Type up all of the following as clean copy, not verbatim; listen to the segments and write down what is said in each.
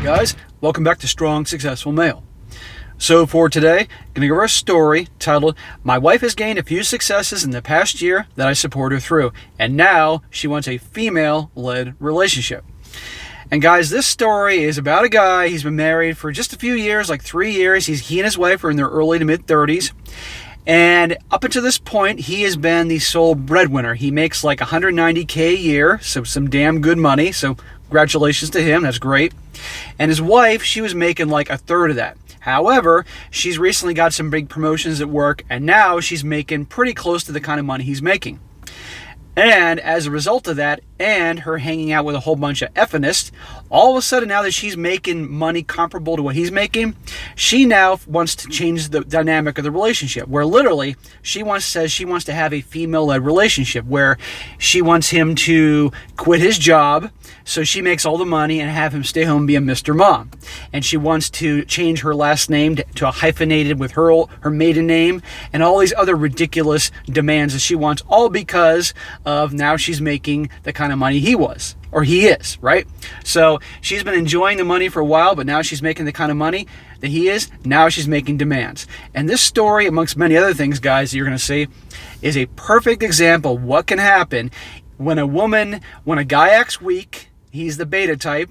guys, welcome back to Strong Successful Male. So for today, I'm going to give her a story titled, My Wife Has Gained a Few Successes in the Past Year That I Support Her Through, and Now She Wants a Female-Led Relationship. And guys, this story is about a guy. He's been married for just a few years, like 3 years. He and his wife are in their early to mid-30s. And up until this point, he has been the sole breadwinner. He makes like $190K a year, so some damn good money. So congratulations to him. That's great. And his wife, she was making like a third of that. However, she's recently got some big promotions at work, and now she's making pretty close to the kind of money he's making. And as a result of that, and her hanging out with a whole bunch of effinists, all of a sudden now that she's making money comparable to what he's making, she now wants to change the dynamic of the relationship, where literally says she wants to have a female-led relationship, where she wants him to quit his job so she makes all the money and have him stay home and be a Mr. Mom. And she wants to change her last name to a hyphenated with her maiden name, and all these other ridiculous demands that she wants, all because of now she's making the kind of money he is, right? So she's been enjoying the money for a while, but now she's making the kind of money that he is. Now she's making demands. And this story, amongst many other things, guys, that you're going to see, is a perfect example of what can happen when a guy acts weak, he's the beta type,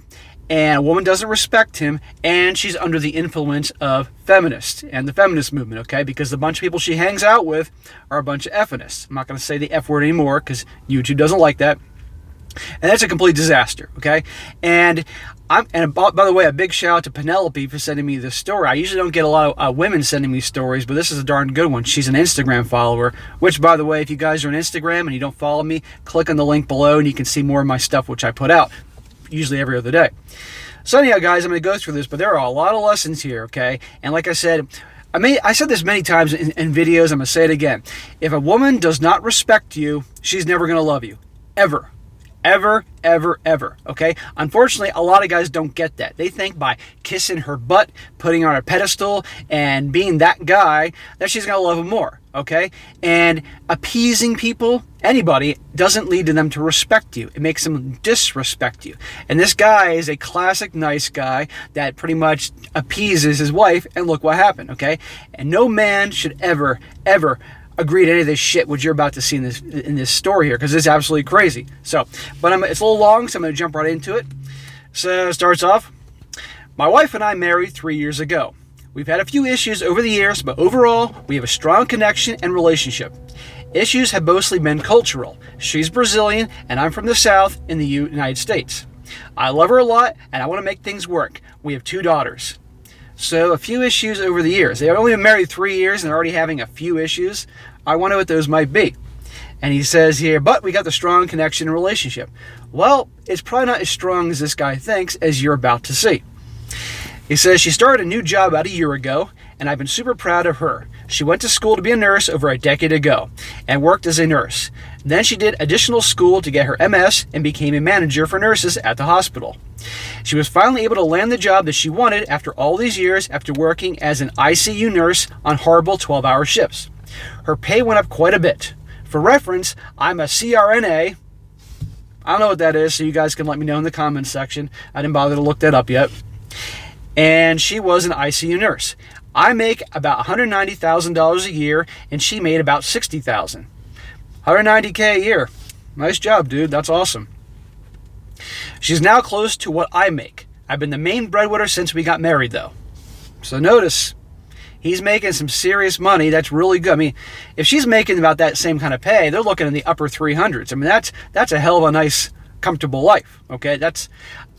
and a woman doesn't respect him, and she's under the influence of feminists and the feminist movement, okay? Because the bunch of people she hangs out with are a bunch of effinists. I'm not going to say the F word anymore because YouTube doesn't like that. And that's a complete disaster, okay? And by the way, a big shout out to Penelope for sending me this story. I usually don't get a lot of women sending me stories, but this is a darn good one. She's an Instagram follower, which, by the way, if you guys are on Instagram and you don't follow me, click on the link below and you can see more of my stuff, which I put out usually every other day. So anyhow, guys, I'm going to go through this, but there are a lot of lessons here, okay? And like I said, I said this many times in videos, I'm going to say it again. If a woman does not respect you, she's never going to love you. Ever. Ever, ever, ever, okay? Unfortunately, a lot of guys don't get that. They think by kissing her butt, putting her on a pedestal, and being that guy, that she's going to love him more, okay? And appeasing people, anybody, doesn't lead to them to respect you. It makes them disrespect you. And this guy is a classic nice guy that pretty much appeases his wife, and look what happened, okay? And no man should ever, ever agree to any of this shit which you're about to see in this story here, because it's absolutely crazy. So, but it's a little long, so I'm going to jump right into it. So it starts off, my wife and I married 3 years ago. We've had a few issues over the years, but overall, we have a strong connection and relationship. Issues have mostly been cultural. She's Brazilian, and I'm from the South in the United States. I love her a lot, and I want to make things work. We have 2 daughters. So a few issues over the years. They've only been married 3 years and they're already having a few issues. I wonder what those might be. And he says here, but we got the strong connection and relationship. Well, it's probably not as strong as this guy thinks, as you're about to see. He says she started a new job about a year ago, and I've been super proud of her. She went to school to be a nurse over a decade ago and worked as a nurse. Then she did additional school to get her MS and became a manager for nurses at the hospital. She was finally able to land the job that she wanted after all these years after working as an ICU nurse on horrible 12-hour shifts. Her pay went up quite a bit. For reference, I'm a CRNA. I don't know what that is, so you guys can let me know in the comments section. I didn't bother to look that up yet. And she was an ICU nurse. I make about $190,000 a year, and she made about $60,000. $190K a year. Nice job, dude. That's awesome. She's now close to what I make. I've been the main breadwinner since we got married, though. So notice, he's making some serious money. That's really good. I mean, if she's making about that same kind of pay, they're looking in the upper 300s. I mean, that's a hell of a nice, comfortable life. Okay,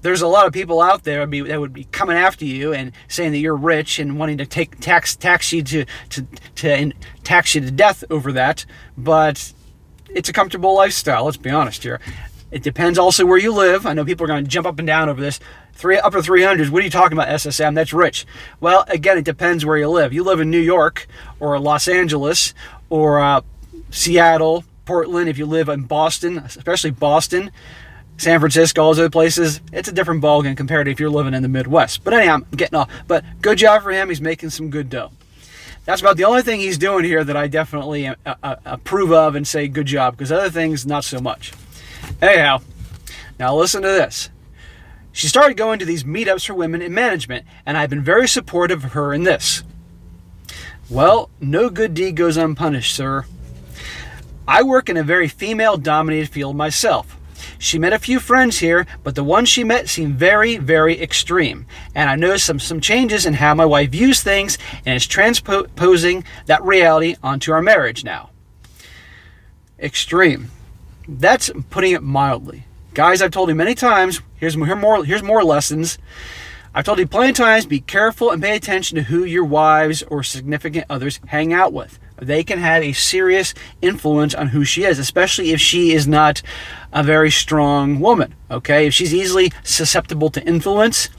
there's a lot of people out there that would be coming after you and saying that you're rich and wanting to tax you to tax you to death over that. But it's a comfortable lifestyle. Let's be honest here. It depends also where you live. I know people are going to jump up and down over this. Upper 300s, what are you talking about, SSM? That's rich. Well, again, it depends where you live. You live in New York or Los Angeles or Seattle, Portland. If you live in Boston, especially Boston, San Francisco, all those other places, it's a different ballgame compared to if you're living in the Midwest. But anyhow, I'm getting off. But good job for him. He's making some good dough. That's about the only thing he's doing here that I definitely approve of and say good job, because other things, not so much. Anyhow, now listen to this. She started going to these meetups for women in management, and I've been very supportive of her in this. Well, no good deed goes unpunished, sir. I work in a very female-dominated field myself. She met a few friends here, but the ones she met seemed very, very extreme. And I noticed some changes in how my wife views things, and is transposing that reality onto our marriage now. Extreme. That's putting it mildly. Guys, I've told you many times, here's more lessons. I've told you plenty of times, be careful and pay attention to who your wives or significant others hang out with. They can have a serious influence on who she is, especially if she is not a very strong woman, okay? If she's easily susceptible to influence,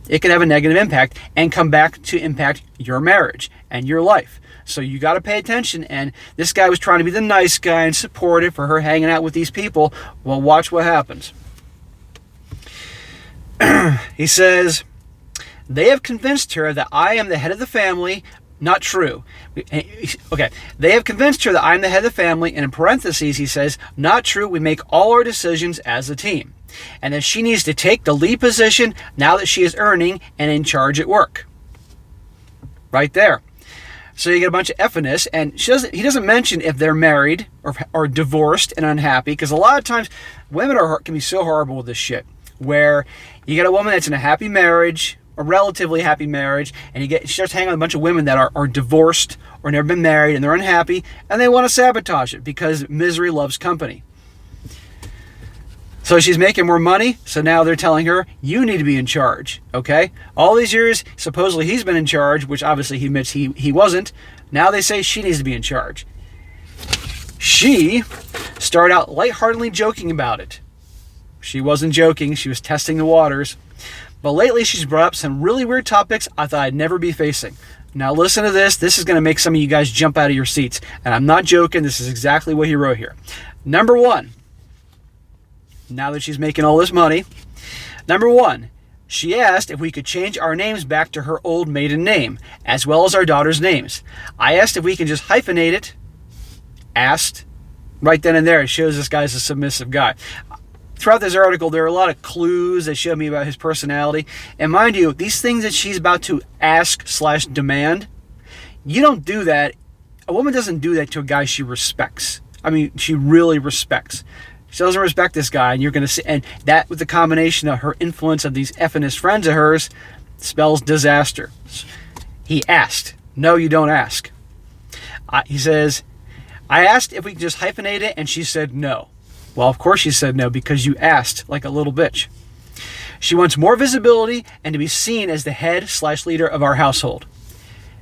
it can have a negative impact and come back to impact your marriage and your life. So you got to pay attention, and this guy was trying to be the nice guy and supportive for her hanging out with these people. Well, watch what happens. He says, they have convinced her that I am the head of the family. Not true. Okay. They have convinced her that I'm the head of the family, and in parentheses he says, not true, we make all our decisions as a team. And that she needs to take the lead position now that she is earning and in charge at work. Right there. So you get a bunch of F-ness, and he doesn't mention if they're married or divorced and unhappy, because a lot of times women can be so horrible with this shit, where you get a woman that's in a happy marriage, a relatively happy marriage, and she starts hanging with a bunch of women that are divorced or never been married, and they're unhappy, and they want to sabotage it because misery loves company. So she's making more money, so now they're telling her, you need to be in charge, okay? All these years, supposedly he's been in charge, which obviously he admits he wasn't. Now they say she needs to be in charge. She started out lightheartedly joking about it. She wasn't joking, she was testing the waters. But lately she's brought up some really weird topics I thought I'd never be facing. Now listen to this. This is going to make some of you guys jump out of your seats. And I'm not joking. This is exactly what he wrote here. Number one, now that she's making all this money, number one, she asked if we could change our names back to her old maiden name, as well as our daughter's names. I asked if we can just hyphenate it. Asked. Right then and there, it shows this guy's a submissive guy. Throughout this article, there are a lot of clues that show me about his personality. And mind you, these things that she's about to ask/demand, you don't do that. A woman doesn't do that to a guy she respects. I mean, she really respects. She doesn't respect this guy, and you're going to see, and that with the combination of her influence of these F-ness friends of hers spells disaster. He asked. No, you don't ask. He says, I asked if we could just hyphenate it, and she said no. Well, of course she said no, because you asked like a little bitch. She wants more visibility and to be seen as the head/leader of our household.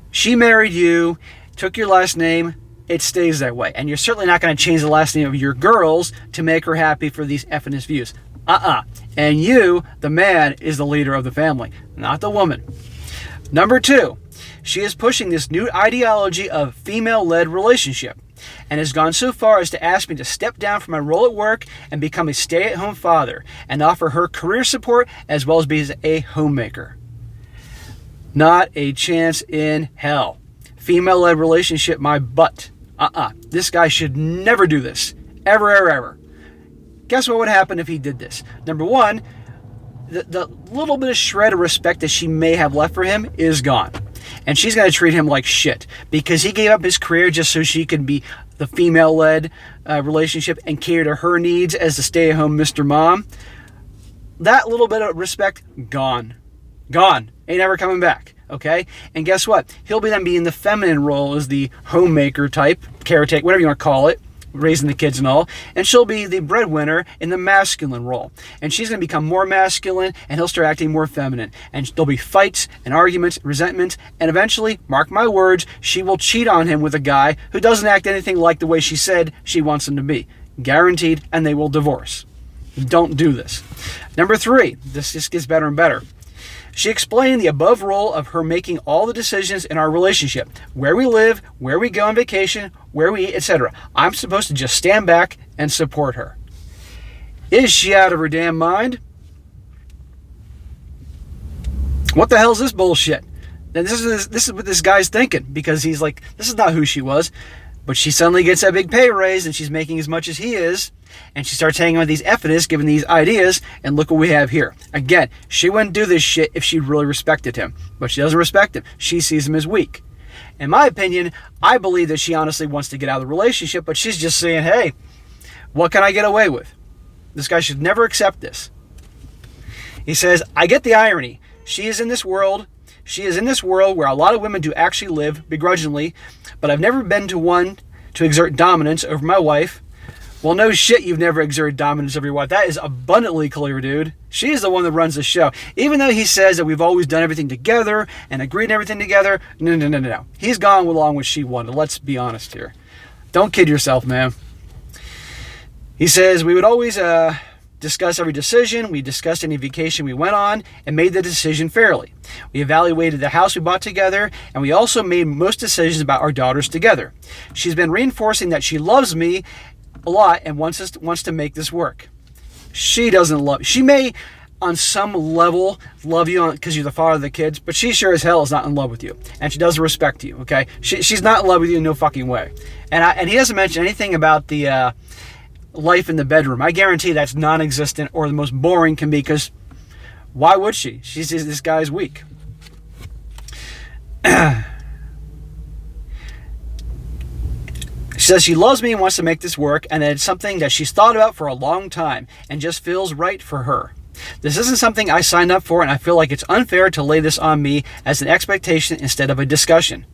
She married you, took your last name, it stays that way. And you're certainly not going to change the last name of your girls to make her happy for these F-ness views. And you, the man, is the leader of the family, not the woman. Number two, she is pushing this new ideology of female-led relationship, and has gone so far as to ask me to step down from my role at work and become a stay-at-home father and offer her career support as well as be a homemaker. Not a chance in hell. Female-led relationship, my butt. This guy should never do this. Ever, ever, ever. Guess what would happen if he did this? Number one, the little bit of shred of respect that she may have left for him is gone. And she's going to treat him like shit because he gave up his career just so she could be the female-led relationship and cater to her needs as the stay-at-home Mr. Mom. That little bit of respect, gone. Gone. Ain't ever coming back, okay? And guess what? He'll be then be in the feminine role as the homemaker type, caretaker, whatever you want to call it, raising the kids and all, and she'll be the breadwinner in the masculine role. And she's going to become more masculine, and he'll start acting more feminine. And there'll be fights and arguments, resentment, and eventually, mark my words, she will cheat on him with a guy who doesn't act anything like the way she said she wants him to be. Guaranteed, and they will divorce. Don't do this. Number three, this just gets better and better. She explained the above role of her making all the decisions in our relationship. Where we live, where we go on vacation, where we eat, etc. I'm supposed to just stand back and support her. Is she out of her damn mind? What the hell is this bullshit? And this is what this guy's thinking, because he's like, this is not who she was. But she suddenly gets that big pay raise and she's making as much as he is. And she starts hanging with these effortists, giving these ideas. And look what we have here. Again, she wouldn't do this shit if she really respected him. But she doesn't respect him. She sees him as weak. In my opinion, I believe that she honestly wants to get out of the relationship. But she's just saying, hey, what can I get away with? This guy should never accept this. He says, I get the irony. She is in this world where a lot of women do actually live begrudgingly, but I've never been to one to exert dominance over my wife. Well, no shit, you've never exerted dominance over your wife. That is abundantly clear, dude. She is the one that runs the show. Even though he says that we've always done everything together and agreed on everything together, no. He's gone along with what she wanted. Let's be honest here. Don't kid yourself, man. He says we would always discuss every decision. We discussed any vacation we went on and made the decision fairly. We evaluated the house we bought together, and we also made most decisions about our daughters together. She's been reinforcing that she loves me a lot and wants to make this work. She doesn't love. She may, on some level, love you because you're the father of the kids, but she sure as hell is not in love with you, and she doesn't respect you. Okay, she's not in love with you in no fucking way. And he doesn't mention anything about the life in the bedroom. I guarantee that's non-existent or the most boring can be, because why would she? She says this guy's weak. She says she loves me and wants to make this work, and that it's something that she's thought about for a long time and just feels right for her. This isn't something I signed up for, and I feel like it's unfair to lay this on me as an expectation instead of a discussion.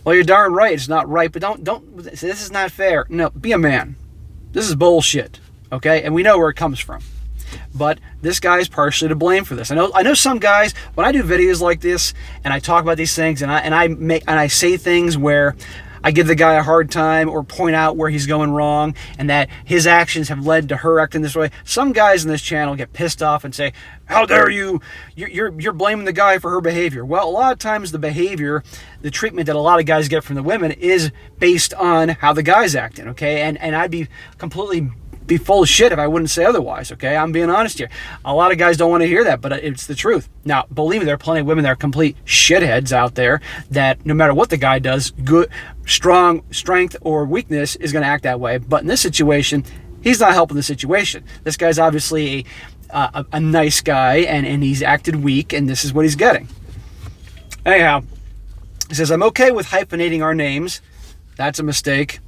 Well, you're darn right, it's not right, but don't this is not fair. No, be a man. This is bullshit, okay? And we know where it comes from. But this guy is partially to blame for this. I know some guys, when I do videos like this and I talk about these things and I say things where I give the guy a hard time or point out where he's going wrong and that his actions have led to her acting this way. Some guys in this channel get pissed off and say, how dare you? You're blaming the guy for her behavior. Well, a lot of times the behavior, the treatment that a lot of guys get from the women is based on how the guy's acting, okay? And I'd be completely full of shit if I wouldn't say otherwise, okay? I'm being honest here. A lot of guys don't want to hear that, but it's the truth. Now, believe me, there are plenty of women that are complete shitheads out there that no matter what the guy does, good, strength or weakness is going to act that way. But in this situation, he's not helping the situation. This guy's obviously a nice guy, and he's acted weak, and this is what he's getting. Anyhow, he says, I'm okay with hyphenating our names. That's a mistake.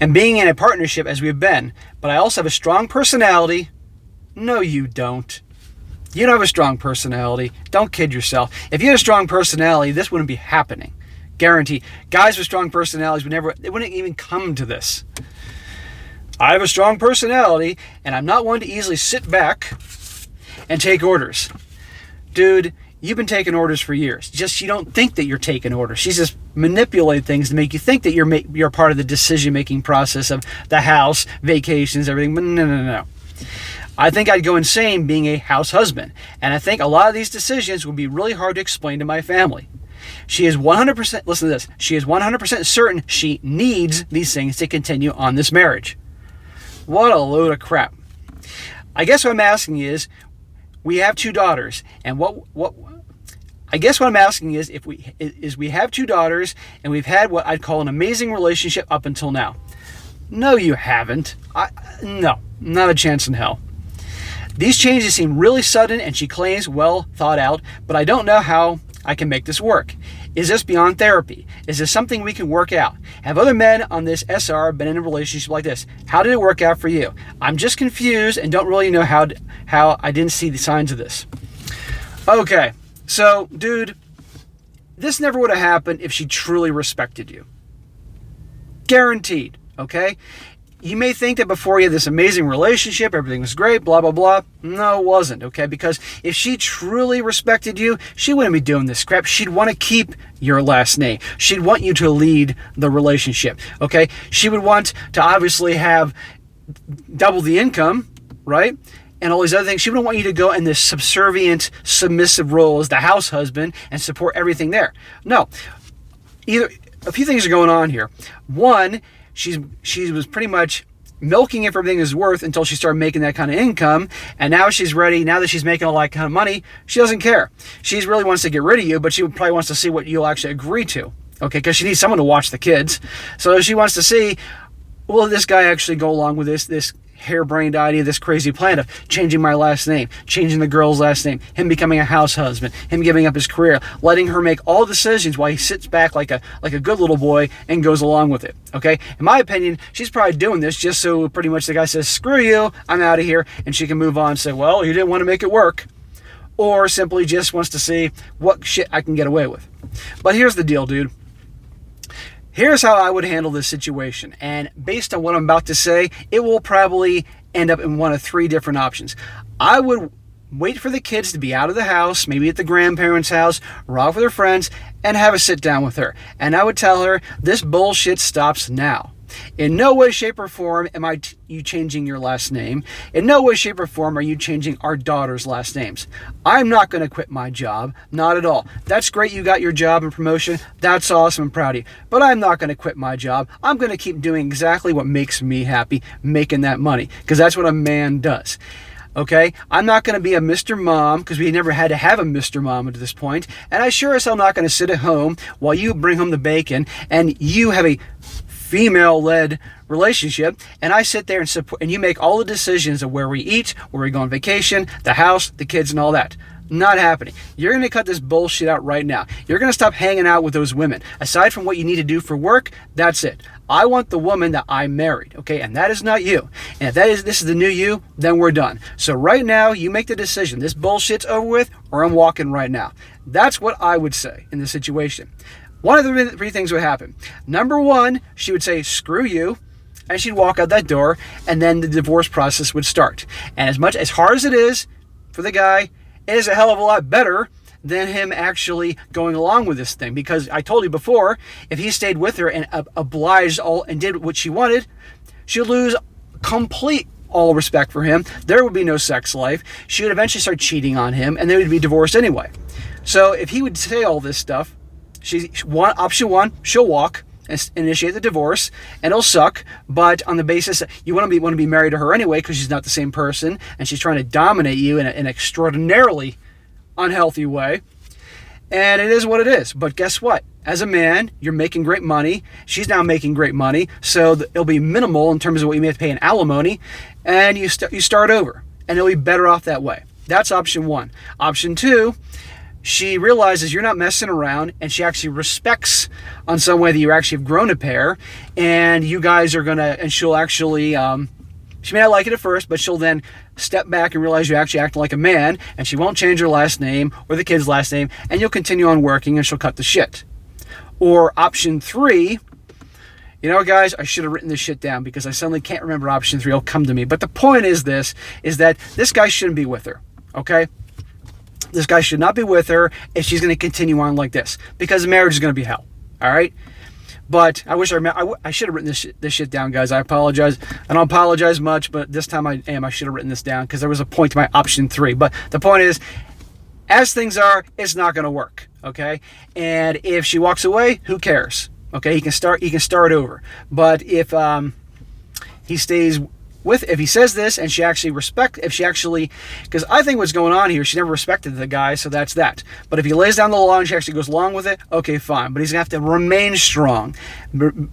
And being in a partnership as we've been. But I also have a strong personality. No, you don't. You don't have a strong personality. Don't kid yourself. If you had a strong personality, this wouldn't be happening. Guarantee. Guys with strong personalities they wouldn't even come to this. I have a strong personality, and I'm not one to easily sit back and take orders. Dude, you've been taking orders for years. Just you don't think that you're taking orders. She's just manipulated things to make you think that you're part of the decision-making process of the house, vacations, everything. But no. I think I'd go insane being a house husband. And I think a lot of these decisions would be really hard to explain to my family. She is 100%, listen to this, she is 100% certain she needs these things to continue on this marriage. What a load of crap. I guess what I'm asking is, we have 2 daughters, and I guess what I'm asking is if we have 2 daughters and we've had what I'd call an amazing relationship up until now. No, you haven't. No, not a chance in hell. These changes seem really sudden, and she claims well thought out, but I don't know how I can make this work. Is this beyond therapy? Is this something we can work out? Have other men on this SR been in a relationship like this? How did it work out for you? I'm just confused and don't really know how I didn't see the signs of this. Okay, so dude, this never would have happened if she truly respected you. Guaranteed, okay? You may think that before you had this amazing relationship, everything was great, blah, blah, blah. No, it wasn't, okay? Because if she truly respected you, she wouldn't be doing this crap. She'd want to keep your last name. She'd want you to lead the relationship, okay? She would want to obviously have double the income, right? And all these other things. She wouldn't want you to go in this subservient, submissive role as the house husband and support everything there. No. A few things are going on here. One, she was pretty much milking it for everything it's worth until she started making that kind of income, and now she's ready. Now that she's making all that kind of money, she doesn't care. She really wants to get rid of you, but she probably wants to see what you'll actually agree to. Okay, because she needs someone to watch the kids. So she wants to see, will this guy actually go along with this harebrained idea, this crazy plan of changing my last name, changing the girl's last name, him becoming a house husband, him giving up his career, letting her make all decisions while he sits back like a good little boy and goes along with it. Okay, in my opinion, she's probably doing this just so pretty much the guy says, screw you, I'm out of here, and she can move on and say, well, you didn't want to make it work. Or simply just wants to see what shit I can get away with. But here's the deal, dude. Here's how I would handle this situation, and based on what I'm about to say, it will probably end up in one of three different options. I would wait for the kids to be out of the house, maybe at the grandparents' house, or off with their friends, and have a sit down with her. And I would tell her, this bullshit stops now. In no way, shape, or form am you changing your last name. In no way, shape, or form are you changing our daughter's last names. I'm not going to quit my job. Not at all. That's great you got your job and promotion. That's awesome. I'm proud of you. But I'm not going to quit my job. I'm going to keep doing exactly what makes me happy, making that money. Because that's what a man does. Okay? I'm not going to be a Mr. Mom, because we never had to have a Mr. Mom to this point. And I sure as hell not going to sit at home while you bring home the bacon and you have a female-led relationship, and I sit there and support, and you make all the decisions of where we eat, where we go on vacation, the house, the kids, and all that. Not happening. You're going to cut this bullshit out right now. You're going to stop hanging out with those women. Aside from what you need to do for work, that's it. I want the woman that I married, okay? And that is not you. And if this is the new you, then we're done. So right now, you make the decision. This bullshit's over with, or I'm walking right now. That's what I would say in this situation. One of the three things would happen. Number one, she would say, screw you, and she'd walk out that door, and then the divorce process would start. And as hard as it is for the guy, it is a hell of a lot better than him actually going along with this thing. Because I told you before, if he stayed with her and obliged all and did what she wanted, she'd lose complete all respect for him. There would be no sex life. She would eventually start cheating on him, and they would be divorced anyway. So if he would say all this stuff, option one, she'll walk and initiate the divorce, and it'll suck, but on the basis that you want to be married to her anyway because she's not the same person, and she's trying to dominate you in an extraordinarily unhealthy way, and it is what it is. But guess what? As a man, you're making great money. She's now making great money, so it'll be minimal in terms of what you may have to pay in alimony, and you start over, and it'll be better off that way. That's option one. Option two, she realizes you're not messing around, and she actually respects on some way that you actually have grown a pair, and you guys are and she'll actually, she may not like it at first, but she'll then step back and realize you're actually acting like a man, and she won't change her last name or the kid's last name, and you'll continue on working, and she'll cut the shit. Or option three, you know, guys, I should have written this shit down because I suddenly can't remember option three. It'll come to me. But the point is that this guy shouldn't be with her, okay? This guy should not be with her if she's going to continue on like this, because the marriage is going to be hell. All right. But I wish I should have written this shit down, guys. I apologize. I don't apologize much, but this time I should have written this down because there was a point to my option three. But the point is, as things are, it's not going to work. Okay. And if she walks away, who cares? Okay. He can start over. But if he stays if he says this and because I think what's going on here, she never respected the guy, so that's that. But if he lays down the law and she actually goes along with it, okay, fine. But he's going to have to remain strong.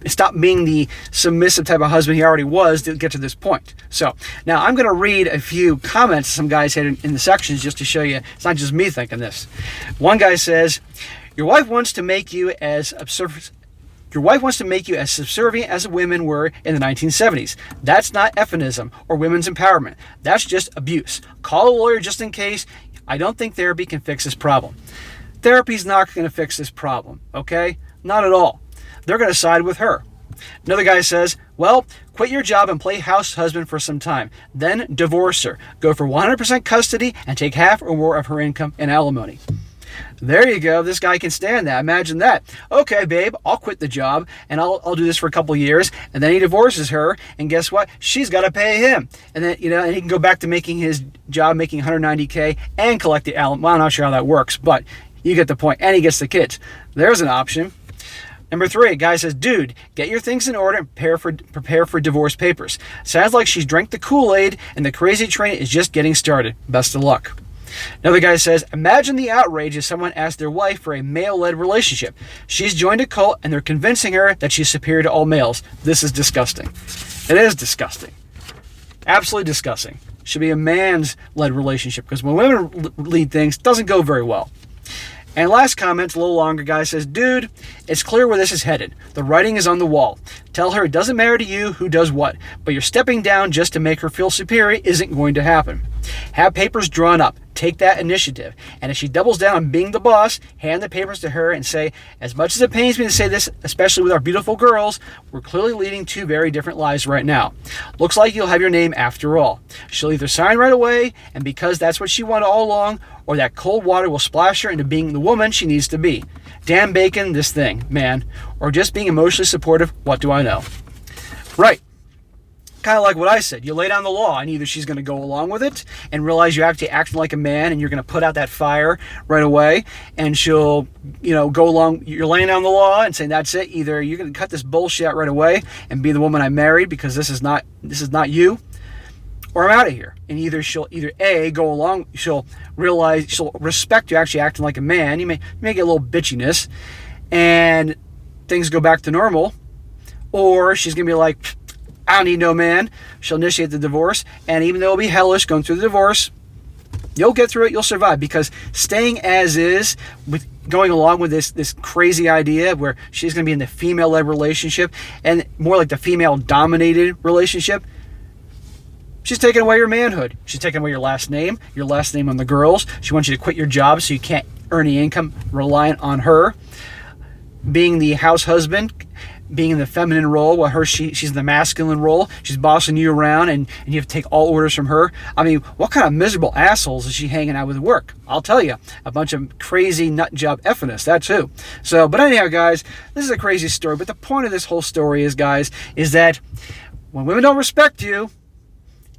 Stop being the submissive type of husband he already was to get to this point. So, now I'm going to read a few comments some guys had in the sections just to show you it's not just me thinking this. One guy says, your wife wants to make you as subservient as women were in the 1970s. That's not feminism or women's empowerment. That's just abuse. Call a lawyer just in case. I don't think therapy can fix this problem. Therapy's not going to fix this problem, okay? Not at all. They're going to side with her. Another guy says, well, quit your job and play house husband for some time. Then divorce her. Go for 100% custody and take half or more of her income in alimony. There you go. This guy can stand that. Imagine that. Okay, babe, I'll quit the job and I'll do this for a couple years. And then he divorces her, and guess what? She's got to pay him. And then, and he can go back to making his job, making $190K and collect the alimony. Well, I'm not sure how that works, but you get the point. And he gets the kids. There's an option. Number 3, a guy says, dude, get your things in order and prepare for divorce papers. Sounds like she's drank the Kool-Aid and the crazy train is just getting started. Best of luck. Another guy says, imagine the outrage if someone asked their wife for a male-led relationship. She's joined a cult and they're convincing her that she's superior to all males. This is disgusting. It is disgusting. Absolutely disgusting. Should be a man's led relationship, because when women lead things, it doesn't go very well. And last comment, a little longer, guy says, dude, it's clear where this is headed. The writing is on the wall. Tell her it doesn't matter to you who does what, but you're stepping down just to make her feel superior isn't going to happen. Have papers drawn up. Take that initiative. And if she doubles down on being the boss, hand the papers to her and say, as much as it pains me to say this, especially with our beautiful girls, we're clearly leading two very different lives right now. Looks like you'll have your name after all. She'll either sign right away, and because that's what she wanted all along, or that cold water will splash her into being the woman she needs to be. Damn bacon, this thing, man. Or just being emotionally supportive, what do I know? Right. Kind of like what I said. You lay down the law, and either she's going to go along with it and realize you're actually acting like a man and you're going to put out that fire right away, and she'll, go along. You're laying down the law and saying, that's it. Either you're going to cut this bullshit out right away and be the woman I married because this is not you, or I'm out of here. And she'll A, go along, she'll realize, she'll respect you actually acting like a man. You may get a little bitchiness and things go back to normal, or she's going to be like, I don't need no man. She'll initiate the divorce, and even though it'll be hellish going through the divorce, you'll get through it, you'll survive, because staying as is, with going along with this crazy idea where she's going to be in the female-led relationship, and more like the female-dominated relationship, she's taking away your manhood. She's taking away your last name on the girls. She wants you to quit your job so you can't earn any income reliant on her. Being the house husband, being in the feminine role, while she's in the masculine role. She's bossing you around, and you have to take all orders from her. I mean, what kind of miserable assholes is she hanging out with at work? I'll tell you, a bunch of crazy nut job effinists, that too. So, but anyhow, guys, this is a crazy story. But the point of this whole story is, guys, is that when women don't respect you,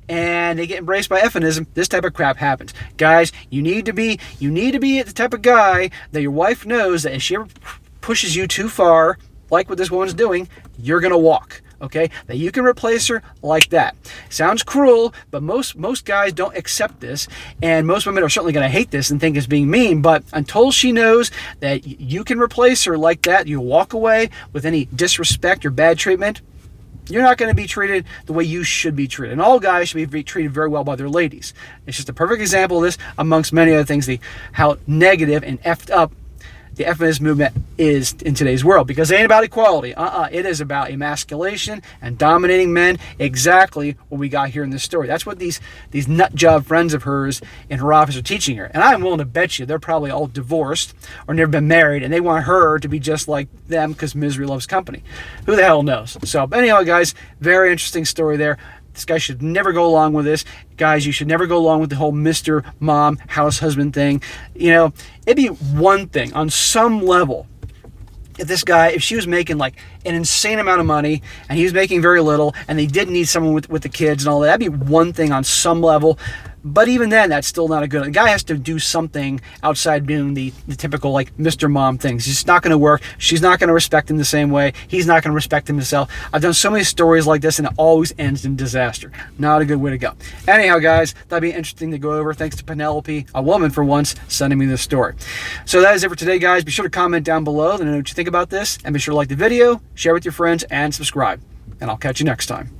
and they get embraced by effinism, this type of crap happens. Guys, you need to be the type of guy that your wife knows that if she ever pushes you too far, like what this woman's doing, you're going to walk, okay? That you can replace her like that. Sounds cruel, but most guys don't accept this, and most women are certainly going to hate this and think it's being mean, but until she knows that you can replace her like that, you walk away with any disrespect or bad treatment, you're not going to be treated the way you should be treated. And all guys should be treated very well by their ladies. It's just a perfect example of this, amongst many other things, how negative and effed up the feminist movement is in today's world, because it ain't about equality. It is about emasculation and dominating men. Exactly what we got here in this story. That's what these nut job friends of hers in her office are teaching her. And I'm willing to bet you they're probably all divorced or never been married, and they want her to be just like them because misery loves company. Who the hell knows? So, but anyhow, guys, very interesting story there. This guy should never go along with this. Guys, you should never go along with the whole Mr. Mom, house husband thing. It'd be one thing on some level if she was making like an insane amount of money and he was making very little, and they did need someone with the kids and all that. That'd be one thing on some level. But even then, that's still not a good. The guy has to do something outside doing the typical like Mr. Mom things. It's just not going to work. She's not going to respect him the same way. He's not going to respect himself. I've done so many stories like this, and it always ends in disaster. Not a good way to go. Anyhow, guys, that'd be interesting to go over. Thanks to Penelope, a woman for once, sending me this story. So that is it for today, guys. Be sure to comment down below. Let me know what you think about this, and be sure to like the video, share with your friends, and subscribe. And I'll catch you next time.